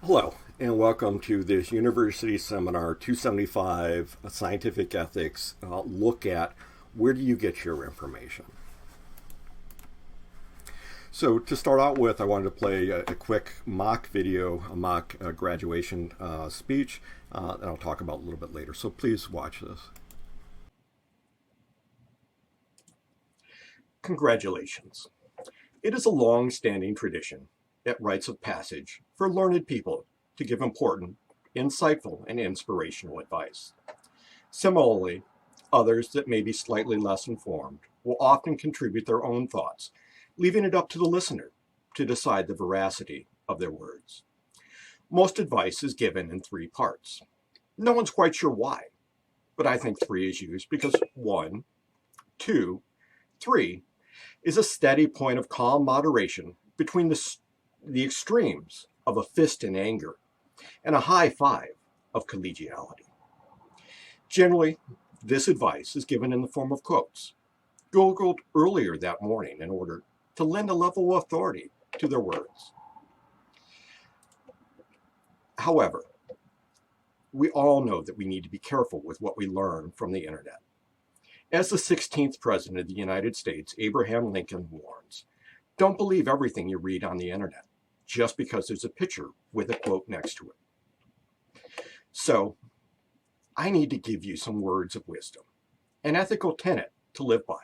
Hello, and welcome to this University Seminar 275 Scientific Ethics look at where do you get your information. So to start out with, I wanted to play a quick mock video, a mock graduation speech that I'll talk about a little bit later. So please watch this. Congratulations. It is a long-standing tradition at rites of passage for learned people to give important, insightful, and inspirational advice. Similarly, others that may be slightly less informed will often contribute their own thoughts, leaving it up to the listener to decide the veracity of their words. Most advice is given in three parts. No one's quite sure why, but I think three is used because 1, 2, 3 is a steady point of calm moderation between the extremes of a fist in anger and a high five of collegiality. Generally, this advice is given in the form of quotes, Googled earlier that morning in order to lend a level of authority to their words. However, we all know that we need to be careful with what we learn from the internet. As the 16th President of the United States, Abraham Lincoln, warns, don't believe everything you read on the internet just because there's a picture with a quote next to it. So, I need to give you some words of wisdom, an ethical tenet to live by.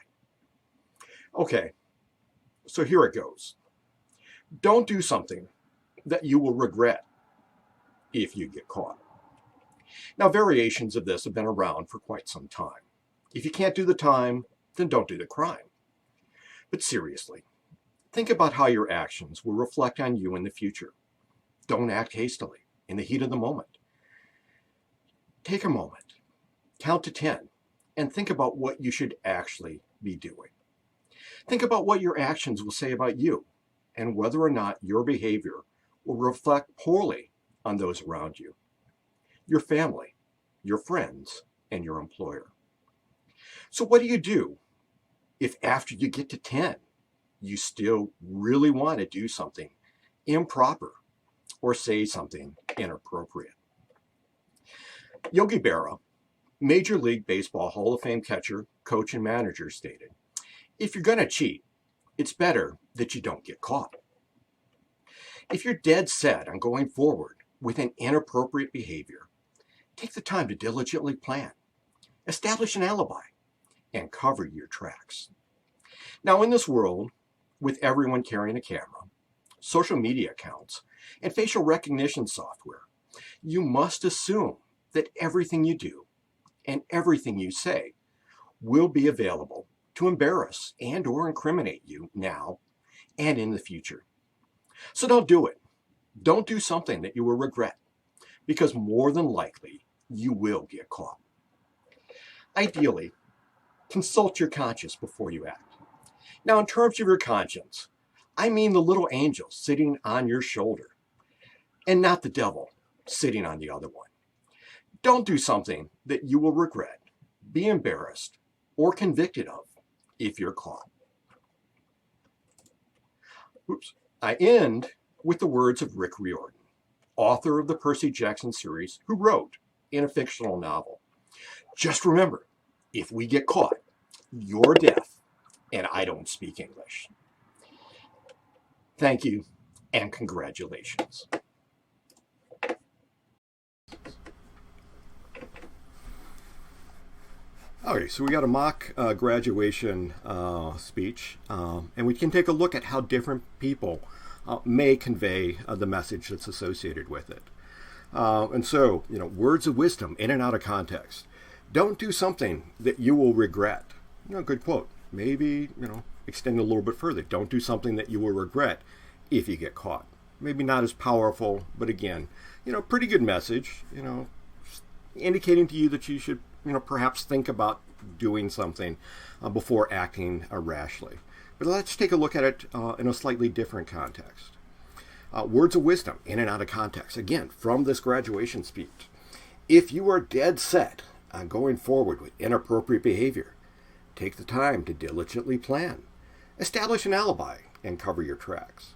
Okay, so here it goes. Don't do something that you will regret if you get caught. Now, variations of this have been around for quite some time. If you can't do the time, then don't do the crime. But seriously, think about how your actions will reflect on you in the future. Don't act hastily in the heat of the moment. Take a moment, count to 10, and think about what you should actually be doing. Think about what your actions will say about you and whether or not your behavior will reflect poorly on those around you, your family, your friends, and your employer. So what do you do if after you get to 10, you still really want to do something improper or say something inappropriate? Yogi Berra, Major League Baseball Hall of Fame catcher, coach, and manager, stated, if you're going to cheat, it's better that you don't get caught. If you're dead set on going forward with an inappropriate behavior, take the time to diligently plan, establish an alibi, and cover your tracks. Now, in this world, with everyone carrying a camera, social media accounts, and facial recognition software, you must assume that everything you do and everything you say will be available to embarrass and or incriminate you now and in the future. So don't do it. Don't do something that you will regret, because more than likely you will get caught. Ideally, consult your conscience before you act. Now, in terms of your conscience, I mean the little angel sitting on your shoulder and not the devil sitting on the other one. Don't do something that you will regret, be embarrassed, or convicted of if you're caught. I end with the words of Rick Riordan, author of the Percy Jackson series, who wrote in a fictional novel, just remember, if we get caught, you're deaf, and I don't speak English. Thank you, and congratulations. Okay, so we got a mock graduation speech, and we can take a look at how different people may convey the message that's associated with it. And so, words of wisdom in and out of context. Don't do something that you will regret. Good quote. Maybe, extend a little bit further. Don't do something that you will regret if you get caught. Maybe not as powerful, but again, pretty good message, indicating to you that you should, perhaps think about doing something before acting rashly. But let's take a look at it in a slightly different context. Words of wisdom in and out of context. Again, from this graduation speech. If you are dead set on going forward with inappropriate behavior, take the time to diligently plan, establish an alibi, and cover your tracks.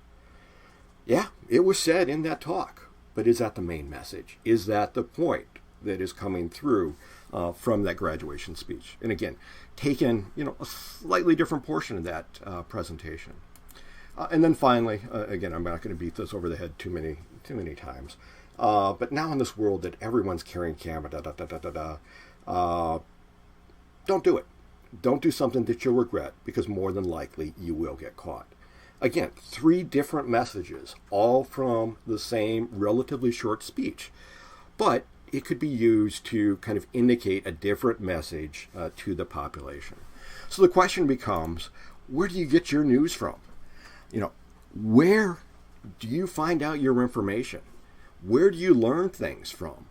Yeah, it was said in that talk. but is that the main message? Is that the point that is coming through from that graduation speech? And again, taking a slightly different portion of that presentation. And then finally, again, I'm not going to beat this over the head too many times. But now in this world that everyone's carrying camera, don't do it. Don't do something that you'll regret, because more than likely you will get caught. Again, 3 different messages, all from the same relatively short speech, but it could be used to kind of indicate a different message to the population. So the question becomes, where do you get your news from? Where do you find out your information? Where do you learn things from?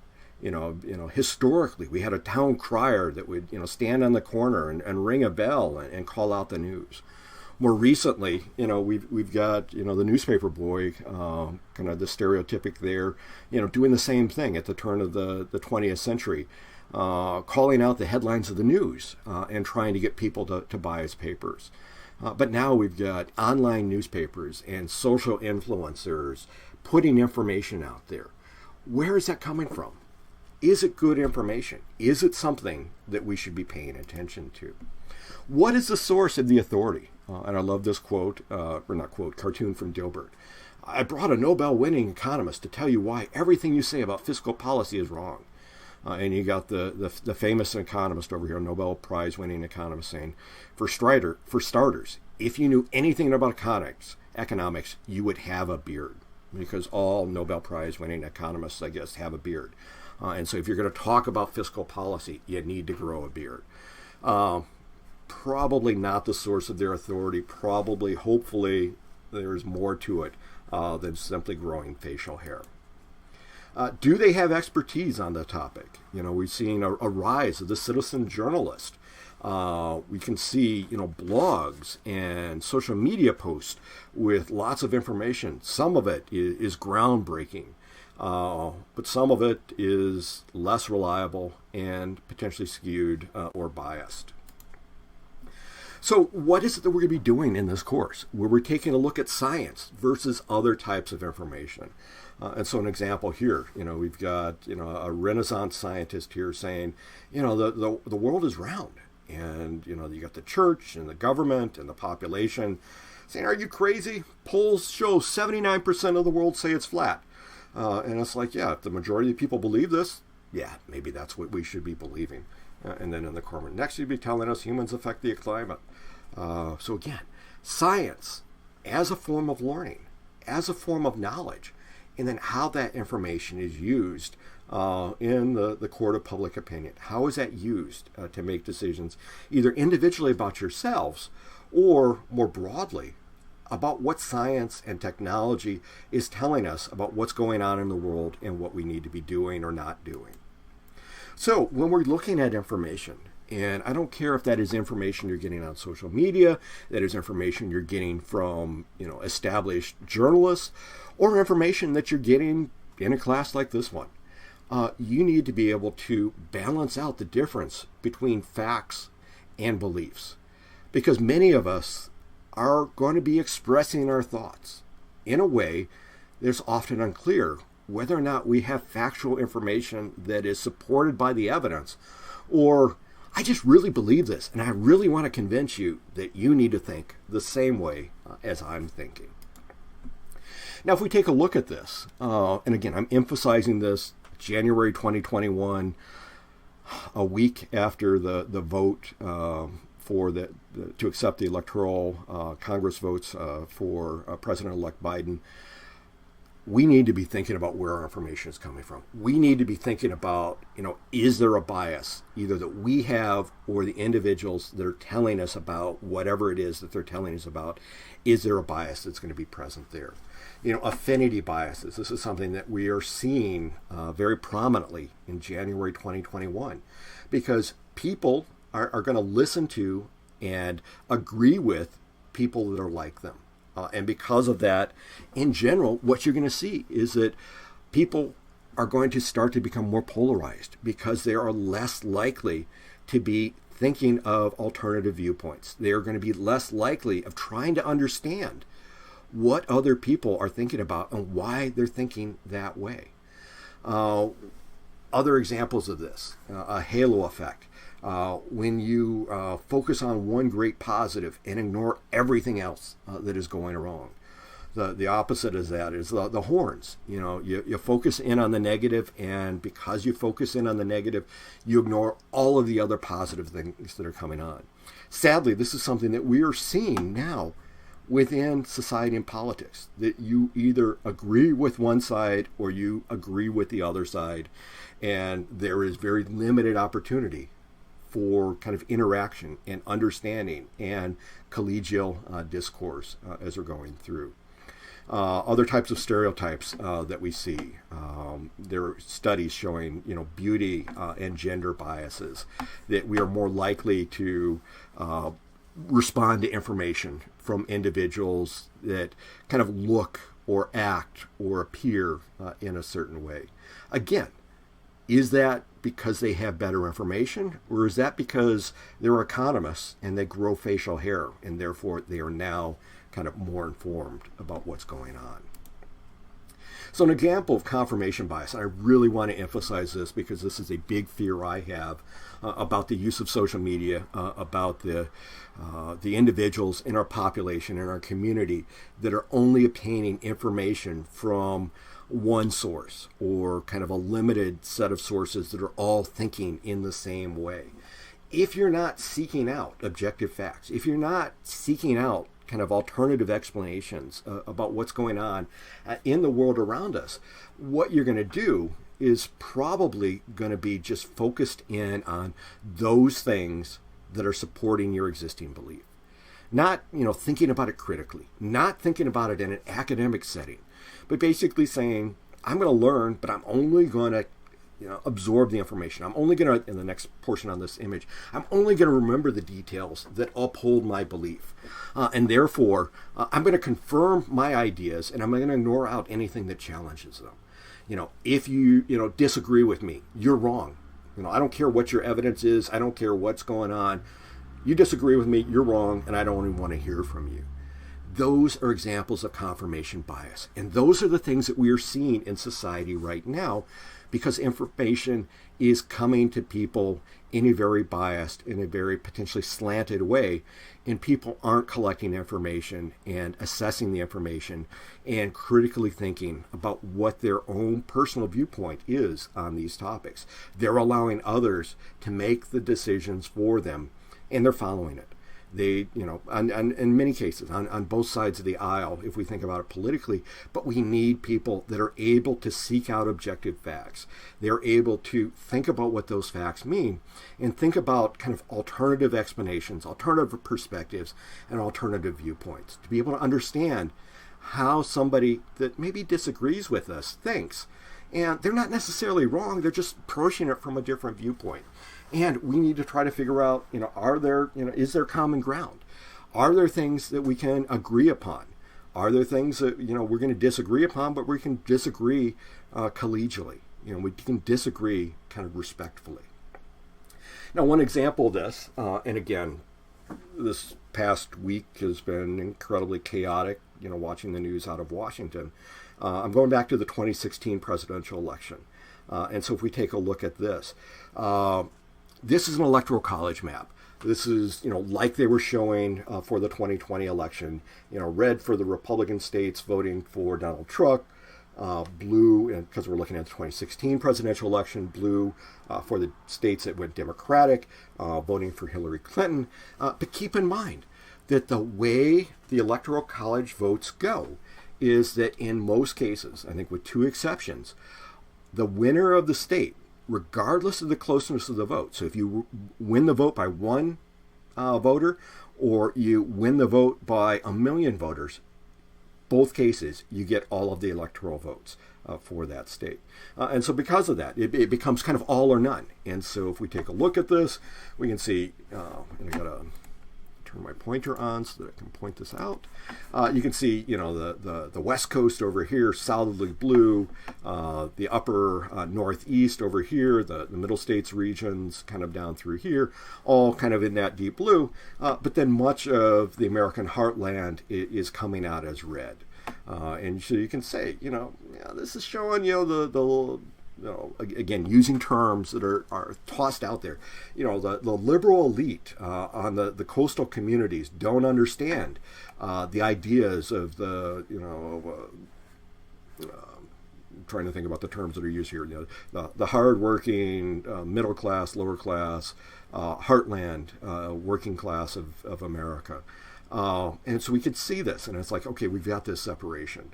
Historically, we had a town crier that would, stand on the corner and ring a bell and call out the news. More recently, we've got, the newspaper boy, kind of the stereotypic there, doing the same thing at the turn of the 20th century, calling out the headlines of the news and trying to get people to buy his papers. But now we've got online newspapers and social influencers putting information out there. Where is that coming from? Is it good information? Is it something that we should be paying attention to? What is the source of the authority? And I love this cartoon from Dilbert. I brought a Nobel-winning economist to tell you why everything you say about fiscal policy is wrong. And you got the famous economist over here, Nobel Prize-winning economist, saying, for starters, if you knew anything about economics, you would have a beard. Because all Nobel Prize-winning economists, I guess, have a beard. And so if you're going to talk about fiscal policy, you need to grow a beard. Probably not the source of their authority. Hopefully, there's more to it than simply growing facial hair. Do they have expertise on the topic? We've seen a rise of the citizen journalist. We can see, blogs and social media posts with lots of information. Some of it is groundbreaking, but some of it is less reliable and potentially skewed or biased. So what is it that we're going to be doing in this course, where we're taking a look at science versus other types of information? And so an example here, we've got, a Renaissance scientist here saying, the world is round. And, you got the church and the government and the population saying, are you crazy? Polls show 79% of the world say it's flat. And it's like, yeah, if the majority of people believe this, yeah, maybe that's what we should be believing. And then in the corner next, you'd be telling us humans affect the climate. So again, science as a form of learning, as a form of knowledge, and then how that information is used in the court of public opinion. How is that used to make decisions, either individually about yourselves or more broadly about what science and technology is telling us about what's going on in the world and what we need to be doing or not doing. So when we're looking at information, and I don't care if that is information you're getting on social media, that is information you're getting from, established journalists, or information that you're getting in a class like this one, you need to be able to balance out the difference between facts and beliefs. Because many of us are going to be expressing our thoughts in a way that's often unclear whether or not we have factual information that is supported by the evidence, or I just really believe this, and I really want to convince you that you need to think the same way as I'm thinking. Now, if we take a look at this, and again, I'm emphasizing this, January 2021, a week after the vote to accept the Electoral Congress votes for President-elect Biden, we need to be thinking about where our information is coming from. We need to be thinking about, is there a bias, either that we have or the individuals that are telling us about whatever it is that they're telling us about, is there a bias that's going to be present there? Affinity biases. This is something that we are seeing very prominently in January 2021, because people are going to listen to and agree with people that are like them. And because of that, in general, what you're going to see is that people are going to start to become more polarized because they are less likely to be thinking of alternative viewpoints. They are going to be less likely of trying to understand what other people are thinking about and why they're thinking that way. Other examples of this, a halo effect. When you focus on one great positive and ignore everything else that is going wrong. The opposite of that is the horns. You focus in on the negative, and because you focus in on the negative, you ignore all of the other positive things that are coming on. Sadly, this is something that we are seeing now within society and politics, that you either agree with one side or you agree with the other side, and there is very limited opportunity for kind of interaction and understanding and collegial discourse as we're going through. Other types of stereotypes that we see. There are studies showing, beauty and gender biases, that we are more likely to respond to information from individuals that kind of look or act or appear in a certain way. Again, is that because they have better information, or is that because they're economists and they grow facial hair and therefore they are now kind of more informed about what's going on? So an example of confirmation bias, and I really want to emphasize this because this is a big fear I have about the use of social media, about the individuals in our population, in our community, that are only obtaining information from one source or kind of a limited set of sources that are all thinking in the same way. If you're not seeking out objective facts, if you're not seeking out kind of alternative explanations about what's going on in the world around us, what you're going to do is probably going to be just focused in on those things that are supporting your existing belief. Not, thinking about it critically, not thinking about it in an academic setting, but basically saying, I'm going to learn, but I'm only going to absorb the information. I'm only going to, in the next portion on this image, I'm only going to remember the details that uphold my belief. And therefore, I'm going to confirm my ideas, and I'm going to ignore out anything that challenges them. If you, disagree with me, you're wrong. I don't care what your evidence is. I don't care what's going on. You disagree with me, you're wrong, and I don't even want to hear from you. Those are examples of confirmation bias. And those are the things that we are seeing in society right now, because information is coming to people in a very biased, in a very potentially slanted way, and people aren't collecting information and assessing the information and critically thinking about what their own personal viewpoint is on these topics. They're allowing others to make the decisions for them, and they're following it. They, in many cases, on both sides of the aisle, if we think about it politically, but we need people that are able to seek out objective facts. They're able to think about what those facts mean and think about kind of alternative explanations, alternative perspectives, and alternative viewpoints to be able to understand how somebody that maybe disagrees with us thinks. And they're not necessarily wrong, they're just approaching it from a different viewpoint. And we need to try to figure out, is there common ground? Are there things that we can agree upon? Are there things that, we're going to disagree upon, but we can disagree collegially? We can disagree kind of respectfully. Now, one example of this, and again, this past week has been incredibly chaotic, watching the news out of Washington. I'm going back to the 2016 presidential election. And so if we take a look at this, this is an electoral college map. This is, like they were showing for the 2020 election, red for the Republican states voting for Donald Trump, blue, and because we're looking at the 2016 presidential election, blue for the states that went Democratic, voting for Hillary Clinton. But keep in mind that the way the electoral college votes go is that in most cases, I think with two exceptions, the winner of the state, regardless of the closeness of the vote, so if you win the vote by one voter or you win the vote by 1 million voters, both cases you get all of the electoral votes for that state. And so because of that, it becomes kind of all or none. And so if we take a look at this, we can see, and I got to turn my pointer on so that I can point this out. You can see, the West Coast over here, solidly blue, the upper Northeast over here, the Middle States regions kind of down through here, all kind of in that deep blue. But then much of the American heartland is coming out as red. And so you can say, this is showing, the again, using terms that are tossed out there. The liberal elite on the coastal communities don't understand the ideas of I'm trying to think about the terms that are used here. The hardworking, middle class, lower class, heartland, working class of America. And so we could see this, and it's like, okay, we've got this separation.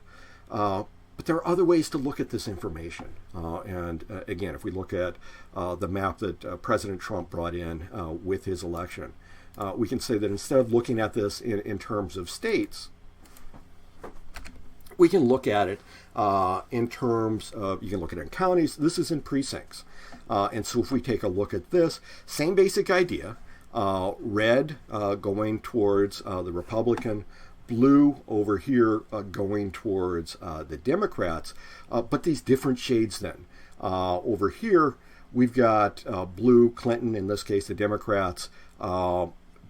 But there are other ways to look at this information. And again, if we look at the map that President Trump brought in with his election, we can say that instead of looking at this in terms of states, we can look at it in terms of, you can look at it in counties. This is in precincts. And so if we take a look at this, same basic idea, red going towards the Republican, blue over here going towards the Democrats, but these different shades then. Over here, we've got blue, Clinton, in this case, the Democrats,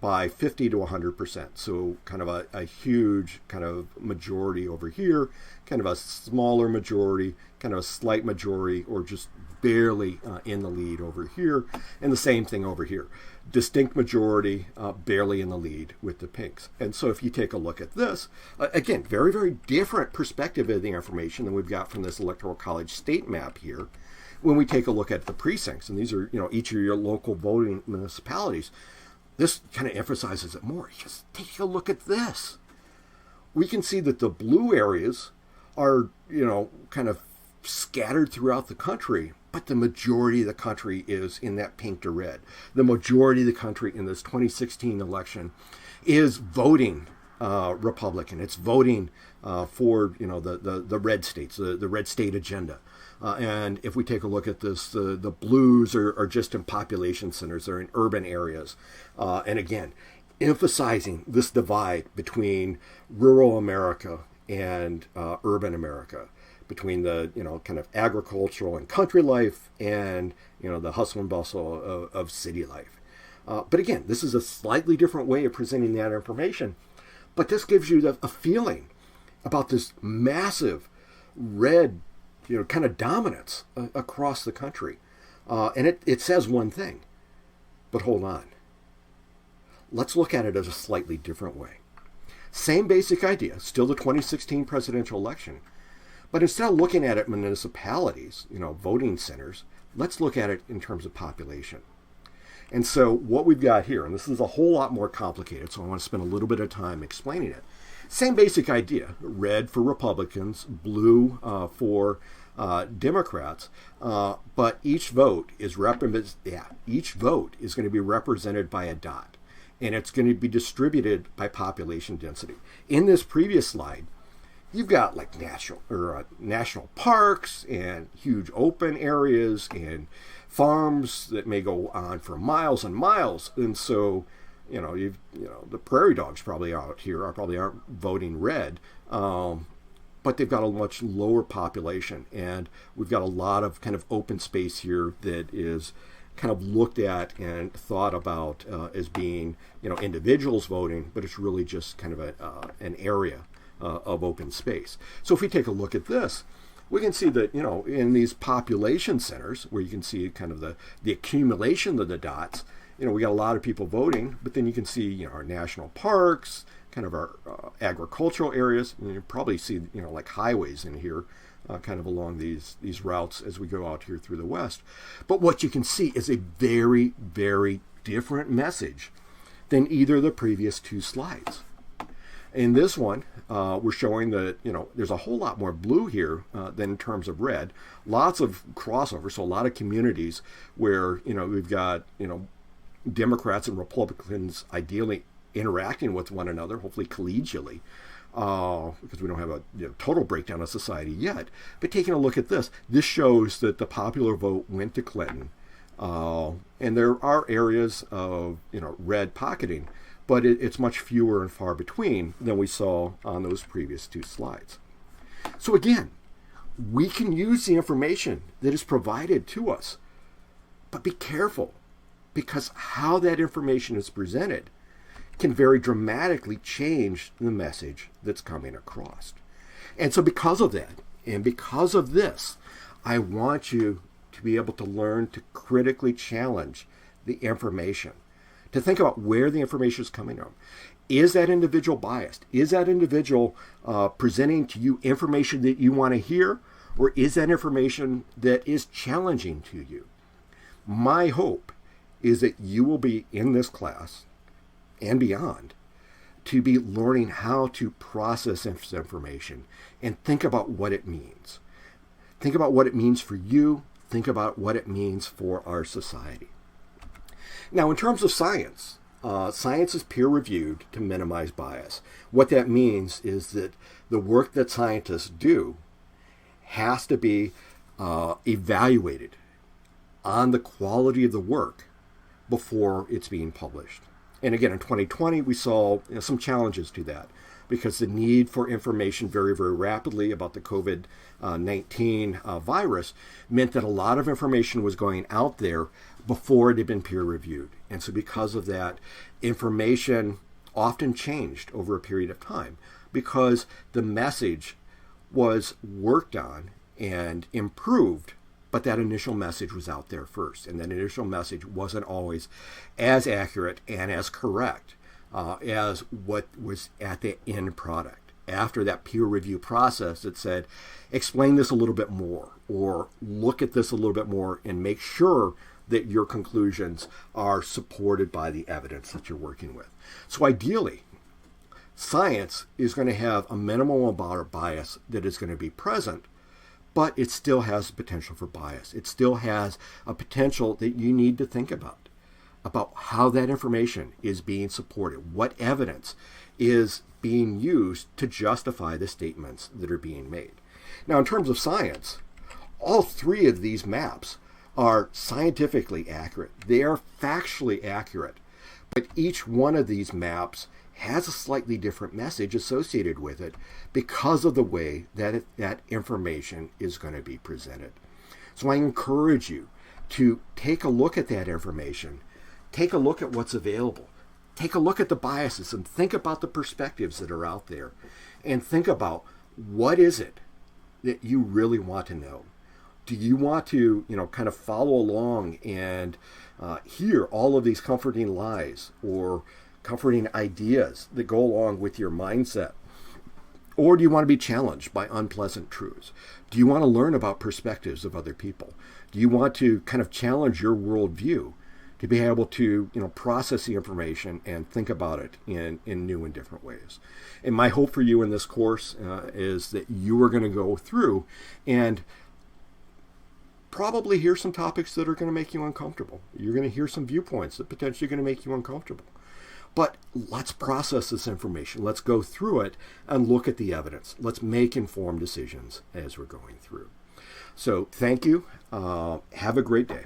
by 50 to 100%. So kind of a huge kind of majority over here, kind of a smaller majority, kind of a slight majority, or just barely in the lead over here. And the same thing over here. Distinct majority, barely in the lead with the pinks. And so if you take a look at this, again, very, very different perspective of the information than we've got from this Electoral College state map here. When we take a look at the precincts, and these are, each of your local voting municipalities, this kind of emphasizes it more. Just take a look at this. We can see that the blue areas are, kind of scattered throughout the country, but the majority of the country is in that pink to red. The majority of the country in this 2016 election is voting Republican. It's voting for, the red states, the red state agenda. And if we take a look at this, the blues are just in population centers. They're in urban areas. And again, emphasizing this divide between rural America and urban America, between the, kind of agricultural and country life and, the hustle and bustle of city life. But again, this is a slightly different way of presenting that information. But this gives you a feeling about this massive red, kind of dominance across the country. And it says one thing, but hold on. Let's look at it as a slightly different way. Same basic idea, still the 2016 presidential election. But instead of looking at it in municipalities, voting centers, let's look at it in terms of population. And so what we've got here, and this is a whole lot more complicated, so I want to spend a little bit of time explaining it. Same basic idea, red for Republicans, blue for Democrats, but each vote is going to be represented by a dot, and it's going to be distributed by population density. In this previous slide, you've got like national parks and huge open areas and farms that may go on for miles and miles. And so, the prairie dogs probably out here aren't voting red, but they've got a much lower population. And we've got a lot of kind of open space here that is kind of looked at and thought about as being, individuals voting, but it's really just kind of an area of open space. So if we take a look at this, we can see that, in these population centers where you can see kind of the accumulation of the dots, we got a lot of people voting, but then you can see, our national parks, kind of our agricultural areas, and you probably see, like highways in here, kind of along these routes as we go out here through the West. But what you can see is a very, very different message than either of the previous two slides. In this one, we're showing that, there's a whole lot more blue here than in terms of red. Lots of crossover, so a lot of communities where, we've got, Democrats and Republicans ideally interacting with one another, hopefully collegially, because we don't have a total breakdown of society yet. But taking a look at this shows that the popular vote went to Clinton. And there are areas of, red pocketing, but it's much fewer and far between than we saw on those previous two slides. So again, we can use the information that is provided to us, but be careful, because how that information is presented can very dramatically change the message that's coming across. And so because of that, and because of this, I want you to be able to learn to critically challenge the information, to think about where the information is coming from. Is that individual biased? Is that individual presenting to you information that you want to hear? Or is that information that is challenging to you? My hope is that you will be in this class and beyond to be learning how to process this information and think about what it means. Think about what it means for you. Think about what it means for our society. Now, in terms of science, science is peer-reviewed to minimize bias. What that means is that the work that scientists do has to be evaluated on the quality of the work before it's being published. And again, in 2020, we saw some challenges to that because the need for information very, very rapidly about the COVID-19 virus meant that a lot of information was going out there before it had been peer-reviewed. And so because of that, information often changed over a period of time because the message was worked on and improved, but that initial message was out there first. And that initial message wasn't always as accurate and as correct as what was at the end product. After that peer review process that said, explain this a little bit more, or look at this a little bit more and make sure that your conclusions are supported by the evidence that you're working with. So ideally, science is going to have a minimal amount of bias that is going to be present, but it still has the potential for bias. It still has a potential that you need to think about how that information is being supported, what evidence is being used to justify the statements that are being made. Now, in terms of science, all three of these maps are scientifically accurate. They are factually accurate, but each one of these maps has a slightly different message associated with it because of the way that that information is going to be presented. So I encourage you to take a look at that information, take a look at what's available, take a look at the biases and think about the perspectives that are out there and think about what is it that you really want to know. Do you want to, kind of follow along and hear all of these comforting lies or comforting ideas that go along with your mindset? Or do you want to be challenged by unpleasant truths? Do you want to learn about perspectives of other people? Do you want to kind of challenge your worldview to be able to, process the information and think about it in new and different ways? And my hope for you in this course is that you are going to go through and probably hear some topics that are going to make you uncomfortable. You're going to hear some viewpoints that potentially are going to make you uncomfortable. But let's process this information. Let's go through it and look at the evidence. Let's make informed decisions as we're going through. So thank you. Have a great day.